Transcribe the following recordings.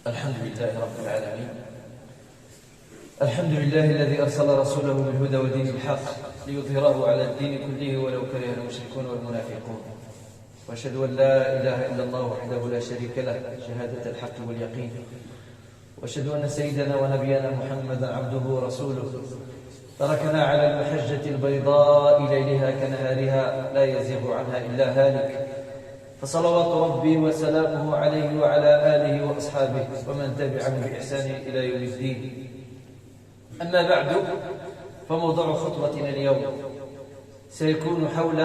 الحمد لله رب العالمين. الحمد لله الذي أرسل رسوله بالهدى ودين الحق ليظهره على الدين كله ولو كره المشركون والمنافقون، وأشهد أن لا إله إلا الله وحده لا شريك له شهادة الحق واليقين، وأشهد أن سيدنا ونبينا محمدا عبده ورسوله تركنا على المحجة البيضاء ليلها كنهارها لا يزيغ عنها إلا هالك، فصلوات ربي وسلامه عليه وعلى آله وأصحابه ومن تبعهم بإحسان إلى يوم الدين. أما بعد، فموضوع خطبتنا اليوم سيكون حول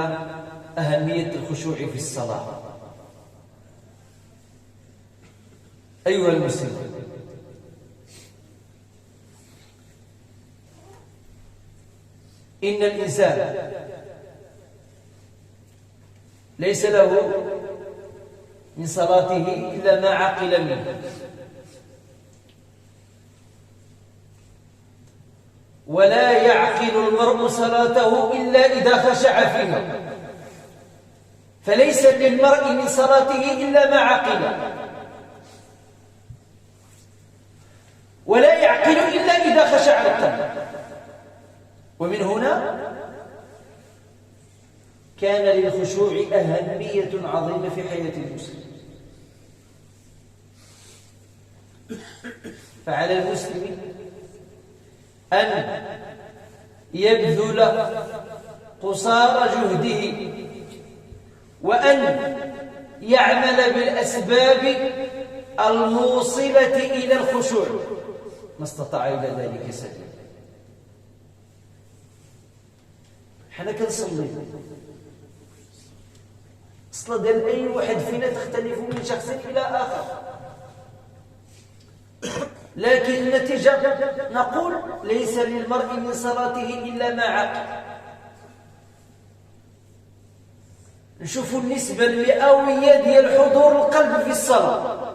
أهمية الخشوع في الصلاة. أيها المسلمون، إن الإنسان ليس له من صلاته إلا ما عقل منه، ولا يعقل المرء صلاته إلا إذا خشع فيها، فليس للمرء من صلاته إلا ما عقل، ولا يعقل إلا إذا خشع القلب. ومن هنا كان للخشوع أهمية عظيمة في حياة المسلم. فعلى المسلم أن يبذل قصارى جهده وأن يعمل بالأسباب الموصلة إلى الخشوع ما استطاع إلى ذلك سبيلا. حنا كنصلي، الصلاة ديال أي واحد فينا تختلف من شخص إلى آخر، لكن النتيجة نقول ليس للمرء من صلاته إلا ما عقل. نشوفوا النسبة المئوية ديال حضور القلب في الصلاة،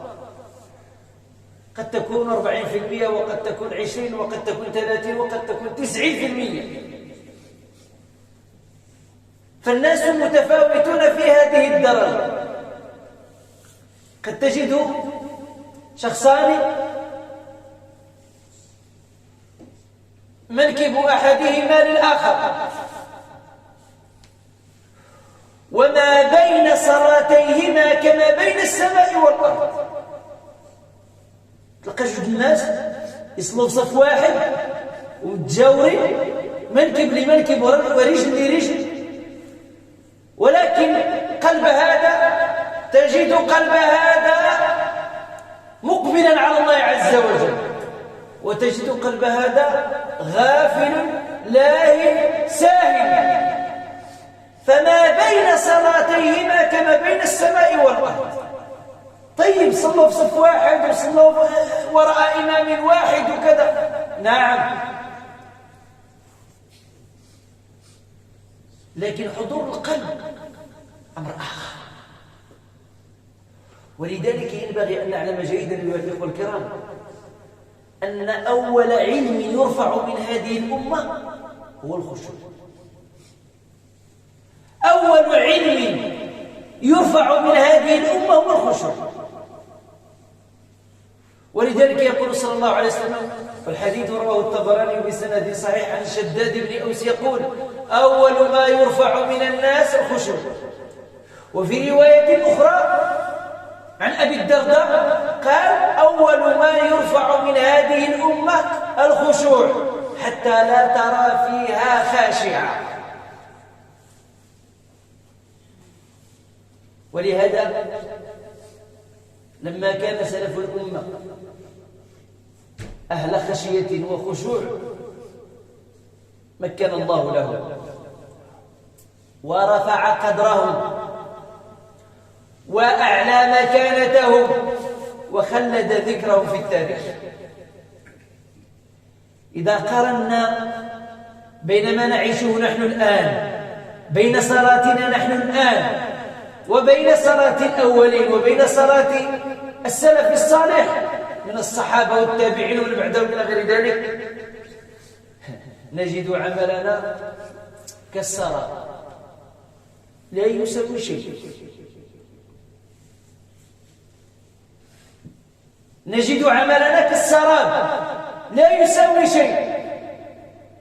قد تكون 40% وقد تكون 20 وقد تكون 30 وقد تكون 90%. فالناس متفاوتون في هذه الدرجة. قد تجد شخصان منكب أحدهما للآخر، وما بين صلاتيهما كما بين السماء والأرض. تلقى جوج الناس يصلوا في صف واحد ومتجاورين منكب لمنكب ورجل لرجل، ولكن قلب هذا تجد قلب هذا مقبلا على الله عز وجل، وتجد قلب هذا غافل لاهٍ ساهٍ. فما بين صلاتيهما كما بين السماء والأرض. طيب، صلوا في صف واحد وصلوا وراء إمام واحد وكذا، نعم، لكن حضور القلب أمر آخر. ولذلك ينبغي أن نعلم جيدا أيها الإخوة الكرام أن أول علم يرفع من هذه الأمة هو الخشوع. أول علم يرفع من هذه الأمة هو الخشوع. ولذلك يقول صلى الله عليه وسلم، والحديث رواه الطبراني بسند صحيح عن شداد بن أوس يقول: أول ما يرفع من الناس الخشوع. وفي رواية أخرى عن أبي الدرداء قال: أول ما يرفع من هذه الأمة الخشوع حتى لا ترى فيها خاشعة. ولهذا لما كان سلف الأمة أهل خشية وخشوع مكن الله لهم ورفع قدرهم وأعلى مكانتهم وخلد ذكرهم في التاريخ. إذا قارنا بين ما نعيشه نحن الآن، بين صلاتنا نحن الآن، وبين صلاة الأولين، وبين صلاة السلف الصالح من الصحابة والتابعين ومن بعدهم إلى غير ذلك، نجد عملنا كالسراب لا يسوي شيء. نجد عملنا كالسراب لا يساوي شيء.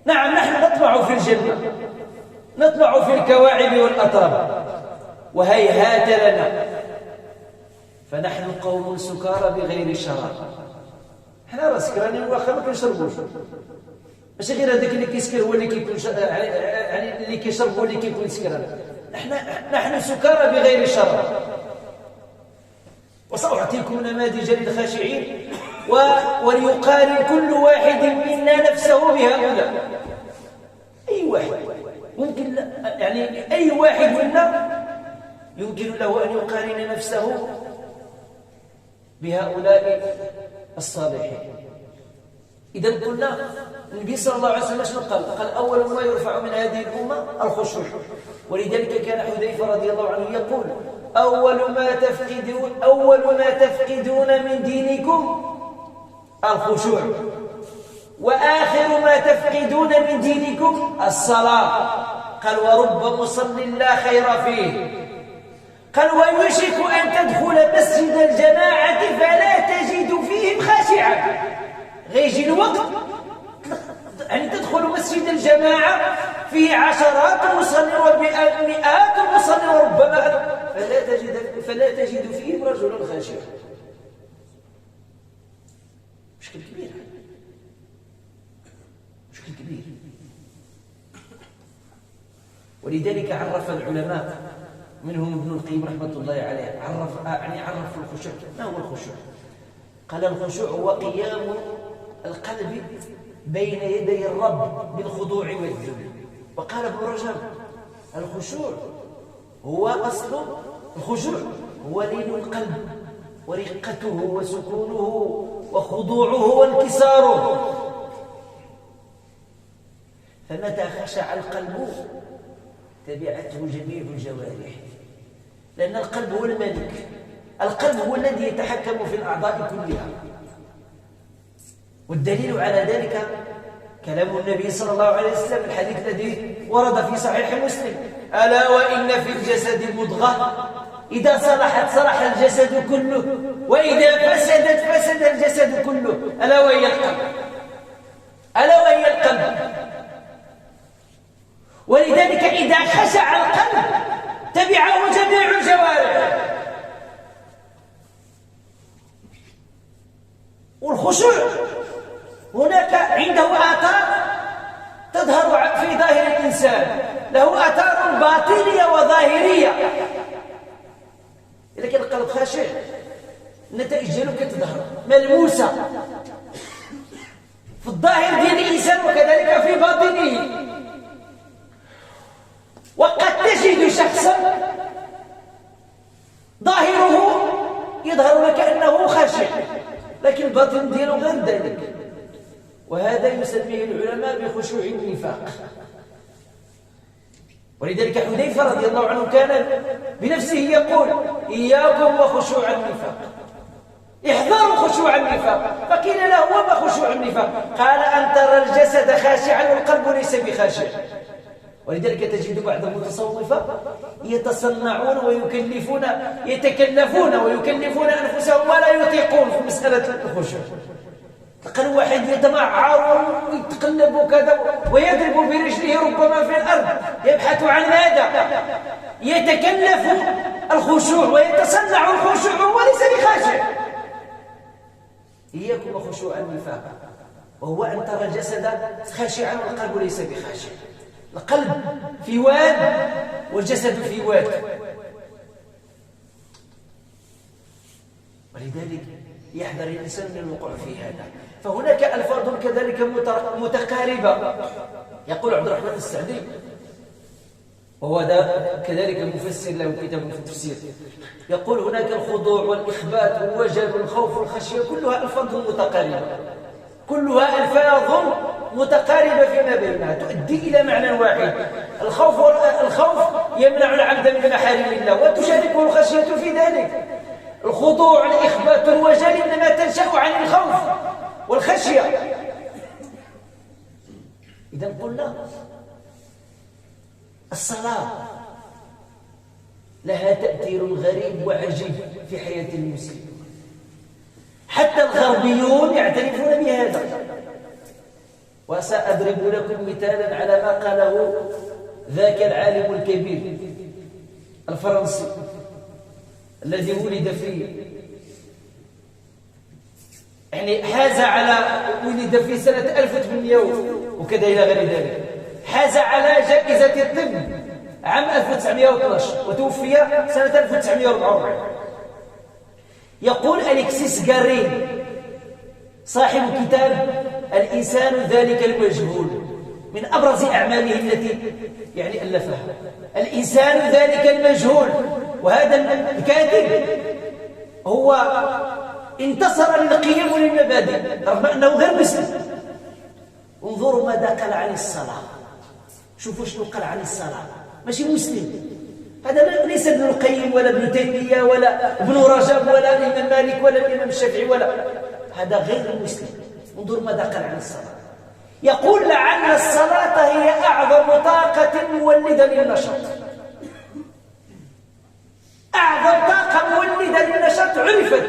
نعم، نحن نطمع في الجنة، نطمع في الكواعب والأطراب، وهيهات لنا، فنحن قوم سكارى بغير شراب. احنا راه سكرانين واخا ما كنشربوش، ماشي غير هذاك اللي كيسكر هو اللي كيكون يعني اللي كيشرب هو اللي كيكون سكران. نحن سكارى بغير شراب. وسأعطيكم نماذج للخاشعين وليقارن كل واحد منا نفسه بهؤلاء. أي واحد ممكن، يعني أي واحد منا يمكن له أن يقارن نفسه بهؤلاء الصالحين. إذا قلنا النبي صلى الله عليه وسلم شنو قال؟ أول ما يرفع من هذه الأمة الخشوع. ولذلك كان حذيفة رضي الله عنه يقول: أول ما تفقدون من دينكم الخشوع، وآخر ما تفقدون من دينكم الصلاة. قال: ورب مصل لا خير فيه. قال: ويوشك أن تدخل مسجد الجماعة فلا تجد فيهم خاشعا. غيجي الوقت يعني تدخل مسجد الجماعة فيه عشرات المصلين ومئات المصلين وربما فلا تجد فيهم رجلا خاشعا. مشكل كبير، مشكل كبير. ولذلك عرف العلماء منهم ابن القيم رحمة الله عليه عرف الخشوع. ما هو الخشوع؟ قال: الخشوع هو قيام القلب بين يدي الرب بالخضوع والذل. وقال ابن رجب: الخشوع هو أصل الخشوع هو لين القلب ورقته وسكونه وخضوعه وانكساره. فمتى خشع القلب تبعته جميع الجوارح، لأن القلب هو الملك، القلب هو الذي يتحكم في الأعضاء كلها. والدليل على ذلك كلام النبي صلى الله عليه وسلم، الحديث الذي ورد في صحيح مسلم: ألا وإن في الجسد مضغة إذا صلحت صلح الجسد كله، وإذا فسدت فسد الجسد كله، ألا وهي القلب. ألا وهي القلب. ولذلك إذا خشع القلب تبعه جميع الجوارح. والخشوع هناك عنده آثار تظهر في ظاهر الإنسان، له آثار باطنية وظاهرية. إذا كان القلب خاشع النتائج ديالو كتظهر ملموسة في الظاهر ديال الإنسان وكذلك في باطنه. وقد تجد شخصا ظاهره يظهر لك أنه خاشع لكن الباطن ديالو غير ذلك، وهذا يسميه العلماء بخشوع النفاق. ولذلك حذيفة رضي الله عنه كان بنفسه يقول: إياكم وخشوع النفاق، احذروا خشوع النفاق. فقيل له: وما خشوع النفاق؟ قال: أن ترى الجسد خاشعا والقلب ليس بخاشع. ولذلك تجد بعض المتصوفة يتصنعون يتكلفون ويكلفون أنفسهم ولا يطيقون في مسألة الخشوع. تلقى الواحد يتمعر ويتقلب وكذا ويضرب برجله ربما في الأرض يبحث عن ماذا؟ يتكلف الخشوع ويتصنع الخشوع وليس بخاشع. إياكم وخشوع النفاق، وهو أن ترى الجسد خاشعا والقلب ليس بخاشع. القلب في واد والجسد في واد. ولذلك يحذر الإنسان من الوقوع في هذا. فهناك ألفاظ كذلك متقاربة. يقول عبد الرحمن السعدي، وهو كذلك مفسر له كتاب في التفسير، يقول: هناك الخضوع والإخبات والوجل والخوف والخشية كلها ألفاظ متقاربة، كلها ألفاظ متقاربة فيما بينها تؤدي إلى معنى واحد. الخوف يمنع العبد من محارم الله وتشاركه الخشية في ذلك. الخضوع الإخبات والوجل إنما تنشأ عن الخوف والخشية. إذا قلنا الصلاة لها تأثير غريب وعجيب في حياة المسلم. حتى الغربيون يعترفون بهذا. وسأضرب لكم مثالا على ما قاله ذاك العالم الكبير الفرنسي الذي ولد ولد في سنة 1800 وكذا إلى غير ذلك. حاز على جائزة الطب عام 1912 وتوفي سنة 1944. يقول أليكسيس غارين صاحب كتاب الإنسان ذلك المجهول من أبرز أعماله التي ألفها، الإنسان ذلك المجهول. وهذا الكاتب هو انتصر للقيم وللمبادئ رغم أنه غير مسلم. انظروا ماذا قال عن الصلاة، شوفوا شنو قال عن الصلاة، ماشي مسلم. هذا ليس ابن القيم ولا ابن تيمية ولا ابن رجب ولا الإمام مالك ولا الإمام الشافعي هذا غير مسلم. انظر ماذا قال عن الصلاة. يقول لعل الصلاة هي أعظم طاقة مولدة للنشاط، أعظم طاقة مولدة للنشاط عرفت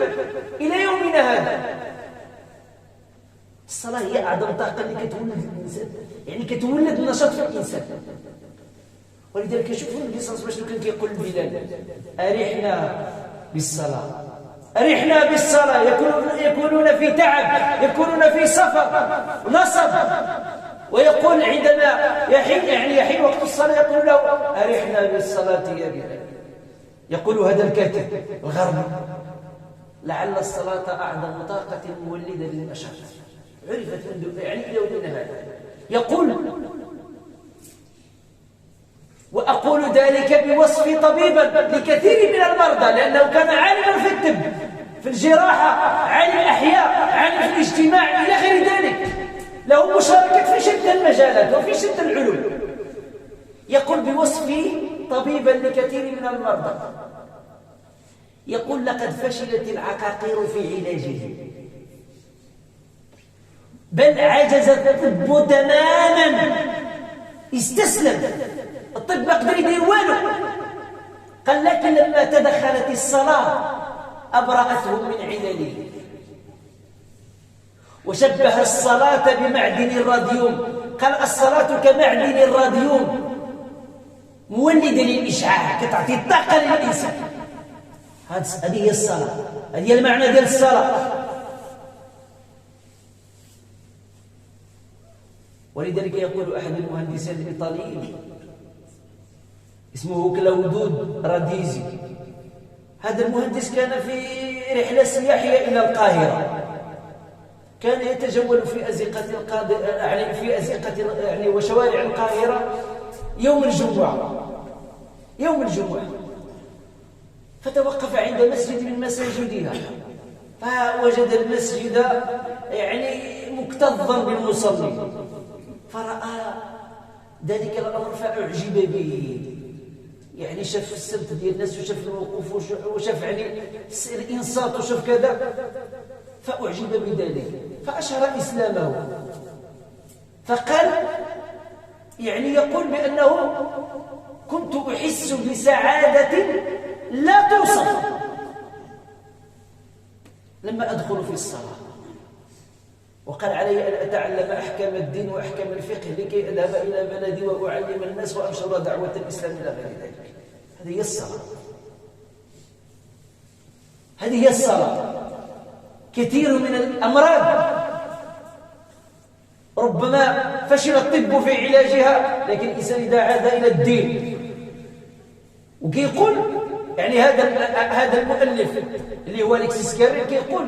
إلى يومنا هذا. الصلاة هي أعظم طاقة اللي كتولد الإنسان، كتولد النشاط في الإنسان. ولذلك شوفوا النبي صلى الله عليه وسلم كان كيقول لبلال أرحنا بالصلاة، أرحنا بالصلاة. يكونون في تعب، يكونون في سفر نصب، ويقول عندما يحين وقت الصلاة يقول له أرحنا بالصلاة يا بلال. يقول هذا الكاتب الغربي لعل الصلاة أعظم طاقة مولدة للنشاط عرفت منذ إلى يومنا هذا. يقول وأقول ذلك بوصفي طبيبا لكثير من المرضى، لأنه كان عالما في الطب، في الجراحة، عالم أحياء، عالم في الاجتماع إلى غير ذلك، له مشاركة في شتى المجالات وفي شتى العلوم. يقول بوصفي طبيبا لكثير من المرضى، يقول لقد فشلت العقاقير في علاجه، بل عجز الطب تماما، استسلم، الطب ما قدر يدير والو. قال لكن لما تدخلت الصلاة أبرأتهم من علله. وشبه الصلاة بمعدن الراديوم، قال الصلاة كمعدن الراديوم مولدة للإشعاع، كتعطي الطاقة للإنسان. هذه هي الصلاة، هذه هي المعنى ديال الصلاة. ولذلك يقول أحد المهندسين الإيطاليين اسمه كلاودود راديزي، هذا المهندس كان في رحلة سياحية إلى القاهرة، كان يتجول في أزقة وشوارع القاهرة يوم الجمعة، فتوقف عند مسجد من مساجدها، فوجد المسجد مكتظا بالمصلين، فرأى ذلك الأمر فأعجب به. شاف السمت ديال الناس وشاف الوقوف وشاف الإنصات وشاف كذا، فأعجب بذلك فأشهر إسلامه. فقال يقول بأنه كنت أحس بسعادة لا توصف لما أدخل في الصلاة، وقال علي أن أتعلم أحكام الدين وأحكام الفقه لكي أذهب إلى بلدي وأعلم الناس وأنشر دعوة الإسلام إلى غير ذلك. هذه هي الصلاة، هذه هي الصلاة. كثير من الأمراض ربما فشل الطب في علاجها، لكن الإنسان إذا عاد إلى الدين وكيقول هذا المؤلف اللي هو أليكسيس غارين كيقول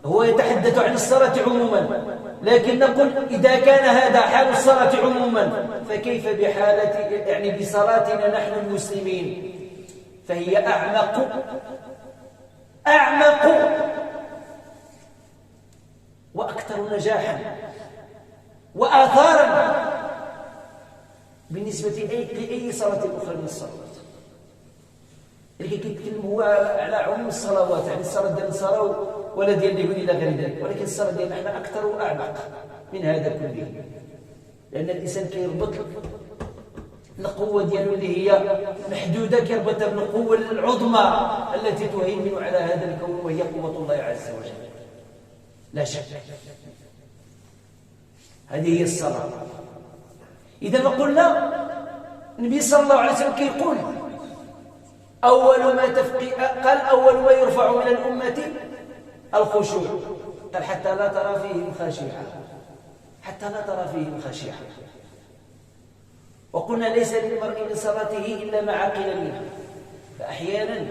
هو يتحدث عن الصلاة عموما، لكن نقول إذا كان هذا حال الصلاة عموما فكيف بحالة بصلاتنا نحن المسلمين؟ فهي أعمق وأكثر نجاحا وآثارا بالنسبة لأي صلاة أخرى من الصلوات. اللي كيتكلم هو على عموم الصلوات، الصلاة ديال الصلاة ولا ديال اليهود إلى غير ذلك، ولكن الصلاة ديالنا احنا أكثر وأعمق من هذا كله، لأن الإنسان كيربط القوة ديالو اللي هي محدودة كيربطها بالقوة العظمى التي تهيمن على هذا الكون، وهي قوة الله عز وجل. لا شك. هذه هي الصلاة. إذا ما قلنا النبي صلى الله عليه وسلم كيقول قال أول ما يرفع من الأمة الخشوع، قال حتى لا ترى فيهم خاشعة، حتى لا ترى فيهم خاشعة. وقلنا ليس للمرء من صلاته إلا ما عقل منها، فأحيانا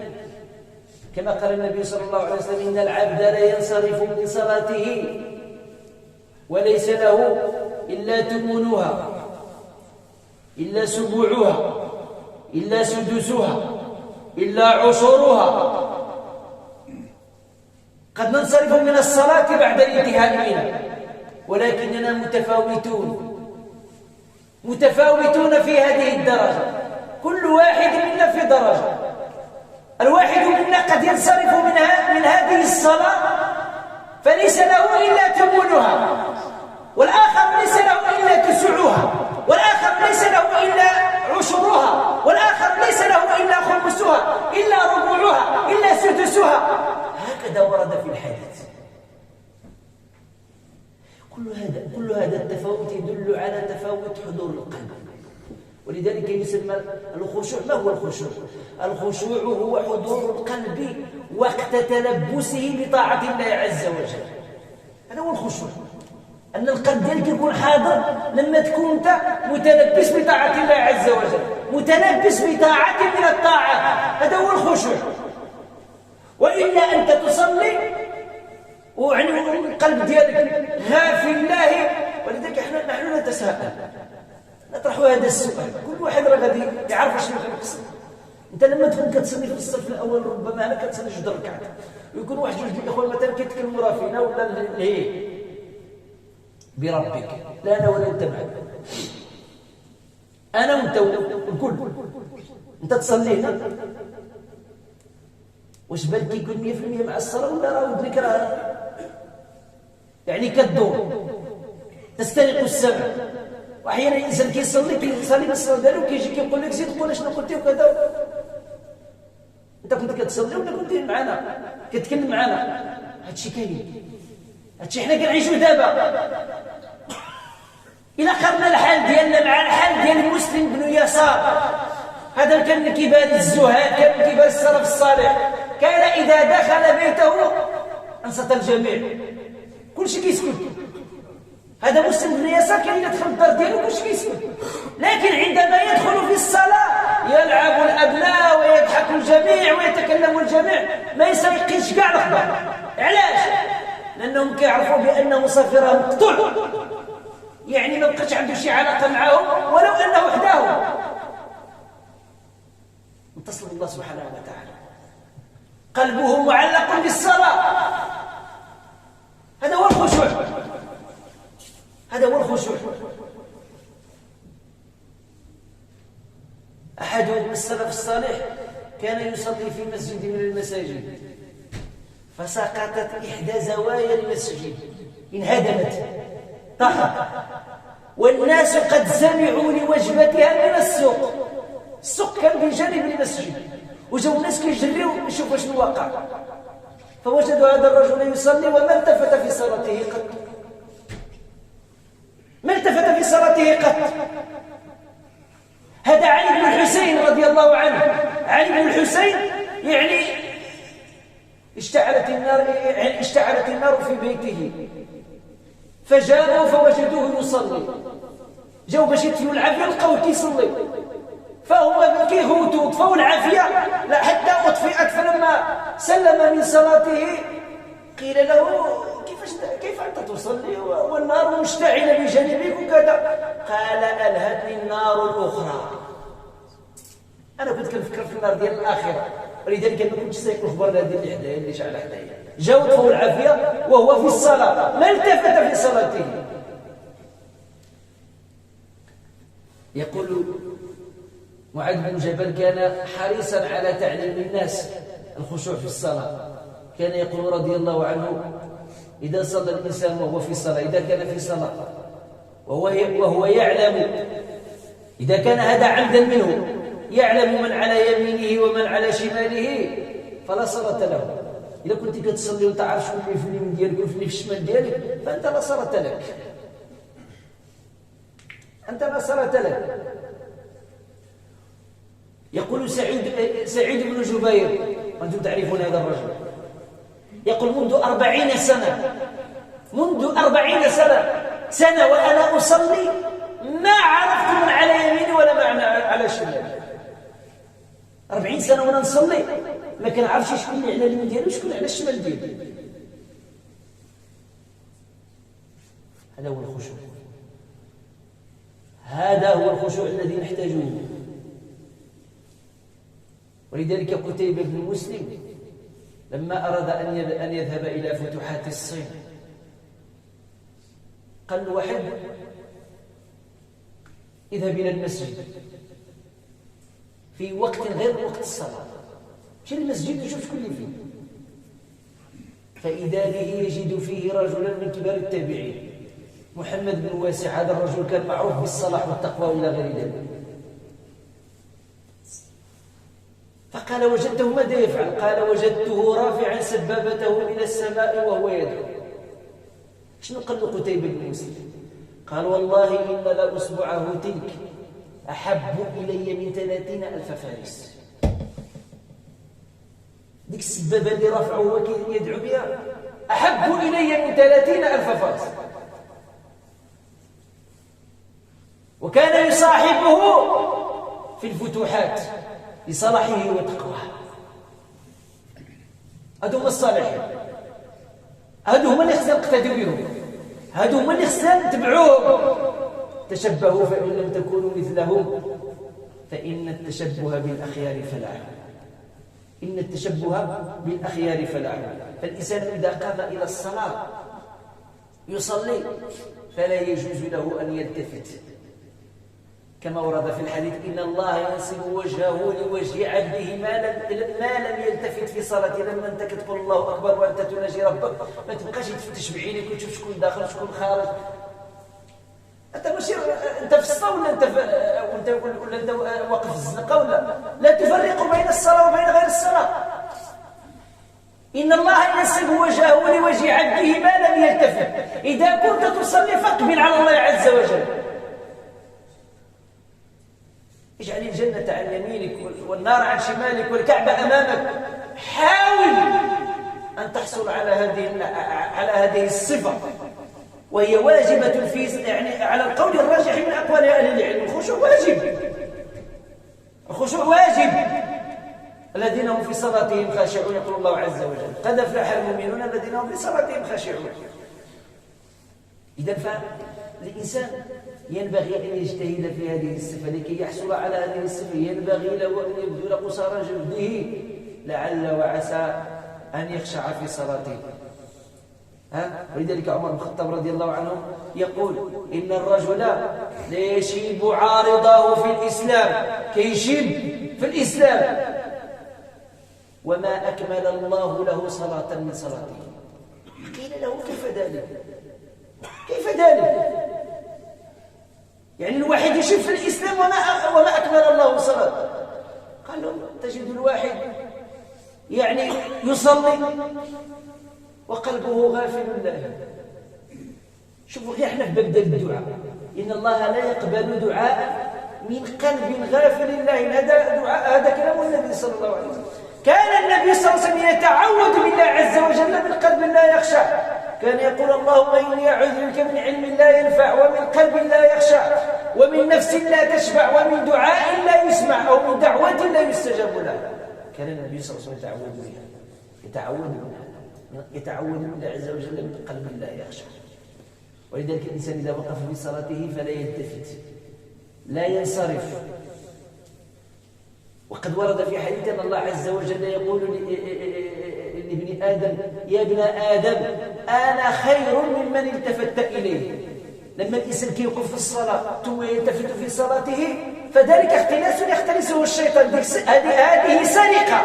كما قال النبي صلى الله عليه وسلم إن العبد لا ينصرف من صلاته وليس له إلا ثمنها إلا سبوعها إلا سدسها إلا عشرها. قد ننصرف من الصلاة بعد الانتهاء منها، ولكننا متفاوتون في هذه الدرجة، كل واحد منا في درجة. الواحد منا قد ينصرف من هذه الصلاة فليس له إلا ثمنها، والآخر ليس له إلا تسعها، والآخر ليس له إلا عشرها، والآخر ليس له إلا خمسها إلا ربعها إلا سدسها. هكذا ورد في الحديث. كل هذا التفاوت يدل على تفاوت حضور القلب، ولذلك يسمى الخشوع. ما هو الخشوع؟ الخشوع هو حضور القلب وقت تلبسه بطاعة الله عز وجل. هذا هو الخشوع، أن القلب ديالك يكون حاضر لما تكون أنت متلبس بطاعة الله عز وجل، متلبس بطاعة من الطاعات، هذا هو الخشوع. وإلا أنت تصلي والقلب ديالك غافل الله. ولذلك نحن نتساءل، نطرح هذا السؤال، كل واحد راه غادي يعرف شنو كيقصد. انت لما تكون كتصلي في الصف الاول ربما انا كتصلي جوج ركعات، ويكون واحد جوج ديال الاخوان مثلا كيتكلموا راه فينا ولا ليه بربك، لا انا ولا انت معك، انا وانت الكل. انت تصلي هنا واش بالك كيكون 100% مع الصلاه ولا راه ودنك راه يعني كدور تسترق السمع. واحيانا الانسان كيصلي بالصلاه ديالو كيجي كيقول لك زيد قول شنو قلتي وكذا. انت كنت كتصلي ولا كنت معنا كتكلم معنا؟ هادشي كاين، هادشي حنا كنعيشوا دابا. الى قرنا الحال ديالنا مع الحال ديال المسلم بن يسار، هذا كان من كبار الزهاد، كان من كبار السلف الصالح، كان اذا دخل بيته انصت الجميع، كلشي كيسكت. هذا مسلم بن يسار كان يدخل الدار ديالو كلشي كيسكت، لكن عندما يدخل في الصلاه يلعب الابناء ويضحك الجميع ويتكلم الجميع، ما يسيقش كاع الخبر. علاش؟ لانهم كيعرفوا بان مصافره مقطوع، يعني ما بقاش عنده شي علاقه معهم ولو انه وحده متصل بالله سبحانه وتعالى، قلبه معلق بالصلاه. هذا هو الخشوع، هذا هو الخشوع. أحد السلف الصالح كان يصلي في مسجد من المساجد، فسقطت إحدى زوايا المسجد، انهدمت، طاحت، والناس قد سمعوا لوجبتها من السوق. السوق كان بجانب المسجد، وجاو الناس كيجريو يشوفوا شنو وقع، فوجدوا هذا الرجل يصلي وما التفت في صلاته قط، ما التفت في صلاته قط. هذا علي بن الحسين رضي الله عنه. علي بن الحسين يعني اشتعلت النار في بيته، فجاءوا فوجدوه يصلي، جاوا باش يطفئوا العافيه لقاوه كيصلي، فهم كيهوتوا طفوا العافيه حتى اطفئت. فلما سلم من صلاته قيل له كيف أنت تصلي والنار مشتعلة بجانبك وكذا؟ قال ألهتني النار الأخرى، أنا كنت كنفكر في النار ديال الآخرة، ولذلك ما كنتش سايق الخبر هذه اللي حدايا اللي شعل حدايا. جاو طفوا العافية وهو في الصلاة، ما التفت في صلاته. يقول معاذ بن جبل كان حريصا على تعليم الناس الخشوع في الصلاة. كان يقول رضي الله عنه إذا صلى الإنسان وهو في صلاة، إذا كان في صلاة وهو يعلم، إذا كان هذا عمدا منه، يعلم من على يمينه ومن على شماله فلا صلاة له. إذا كنت كتصلي وانت عارف شكون اللي في اليمين ديالك وفي اللي في الشمال ديالك فأنت لا صلاة لك، أنت لا صلاة لك. يقول سعيد بن جبير، وأنتم تعرفون هذا الرجل، يقول منذ 40 سنة، منذ 40 سنة وأنا أصلي ما عرفت من على يميني ولا من على شمالي. 40 سنة وأنا نصلي ما كنعرفش شكون اللي على اليمين ديالي وشكون على الشمال ديالي. هذا هو الخشوع، هذا هو الخشوع الذي نحتاجه. ولذلك قتيبة بن مسلم لما أراد أن يذهب إلى فتوحات الصين قال له واحد اذهب إلى المسجد في وقت غير وقت الصلاة، مشي للمسجد وشوف شكون اللي فيه، فإذا به يجد فيه رجلا من كبار التابعين، محمد بن واسع. هذا الرجل كان معروف بالصلاح والتقوى إلى غير ذلك. فقال وجدته ماذا يفعل؟ قال وجدته رافعا سبابته إلى السماء وهو يدعو. شنو قال له قتيبة بن مسلم؟ قال والله إن لأصبعه تلك أحب إلي من 30,000 فارس. ديك السبابة اللي رافعه هو يدعو بها أحب إلي من 30,000 فارس. وكان يصاحبه في الفتوحات لصلاحه وتقواه. هادو هما الصالحين، هادو هما اللي خصنا نقتدوا بهم، هادو هما اللي خصنا نتبعوهم. تشبهوا فإن لم تكونوا مثلهم فإن التشبه بالأخيار فلاح. إن التشبه بالأخيار فلاح. فالإنسان إذا قام إلى الصلاة يصلي فلا يجوز له أن يلتفت، كما ورد في الحديث إن الله ينصب وجهه لوجه عبده ما لم يلتفت في صلاته. لما أنت كتقول الله أكبر وأنت تناجي ربك ما تبقاش تفتش بعينيك وتشوف شكون داخل شكون خارج. أنت ماشي أنت في الصلاة ولا أنت واقف في الزنقة ولا لا تفرق بين الصلاة وبين غير الصلاة. إن الله ينصب وجهه لوجه عبده ما لم يلتفت. إذا كنت تصلي فاقبل على الله عز وجل. اجعل الجنة عن يمينك والنار عن شمالك والكعبة أمامك. حاول أن تحصل على هذه الصفة، وهي واجبة في يعني على القول الراجح من أقوال أهل العلم. الخشوع واجب، الخشوع واجب. الذين هم في صلاتهم خاشعون يقول الله عز وجل قد أفلح المؤمنون الذين هم في صلاتهم خاشعون. إذا فالإنسان ينبغي أن يجتهد في هذه الصفة. لكي يحصل على هذه الصفة ينبغي له أن يبذل قصارى جهده لعل وعسى أن يخشع في صلاته. ولذلك عمر بن الخطاب رضي الله عنه يقول إن الرجل ليشيب عارضه في الإسلام، كيشيب في الإسلام وما أكمل الله له صلاة من صلاته. قيل له كيف ذلك؟ كيف ذلك؟ يعني الواحد يشوف في الإسلام وما أكمل الله صلاة. قال له تجد الواحد يعني يصلي وقلبه غافل الله. شوفوا غير احنا في باب الدعاء إن الله لا يقبل دعاء من قلب غافل الله. هذا كلام النبي صلى الله عليه وسلم. كان النبي صلى الله عليه وسلم يتعوذ بالله عز وجل من قلب لا يخشع. كان يقول اللهم إني أعوذ بك من علم لا ينفع ومن قلب لا يخشع ومن نفس لا تشبع ومن دعاء لا يسمع أو من دعوة لا يستجاب له. كان النبي صلى الله عليه وسلم يتعوذ من الله عز وجل من قلب لا يخشع. ولذلك الإنسان إذا وقف في صلاته فلا يلتفت، لا ينصرف. وقد ورد في حديث أن الله عز وجل يقول لابن آدم يا ابن آدم أنا خير ممن التفت إليه. لما الإنسان كيوقف في الصلاة ثم يلتفت في صلاته فذلك اختلاس يختلسه الشيطان. هذه سرقة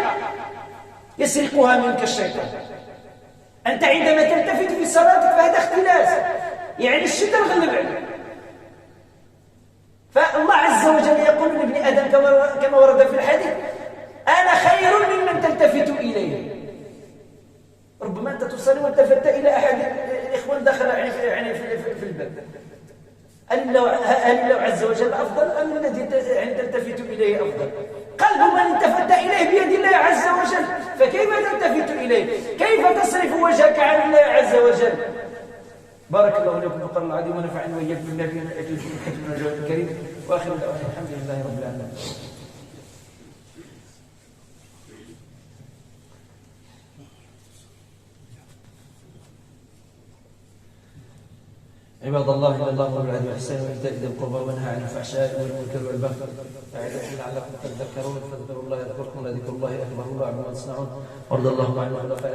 يسرقها منك الشيطان. أنت عندما تلتفت في صلاتك فهذا اختلاس، يعني الشيطان غلب عليك. فالله عز وجل يقول لابن آدم كما ورد في الحديث أنا خير ممن تلتفت إليه. تصلي والتفت إلى أحد الإخوان دخل يعني في الباب، هل الله عز وجل أفضل أم الذي تلتفت إليه أفضل؟ قلب من التفت إليه بيد الله عز وجل، فكيف تلتفت إليه؟ كيف تصرف وجهك عن الله عز وجل؟ بارك الله لكم في القرآن العظيم ونفعني وإياكم بالله في الحكمة والجواب الكريم، وآخر دعوانا الحمد لله رب العالمين. عباد الله، إن الله أمر بالعدل والإحسان وإيتاء ذي القربى وينهى عن الفحشاء والمنكر والبغي يعظكم لعلكم تذكرون، فاذكروا الله يذكركم ولذكر الله أكبر، والله يعلم ما تصنعون، وارض اللهم عن الخلفاء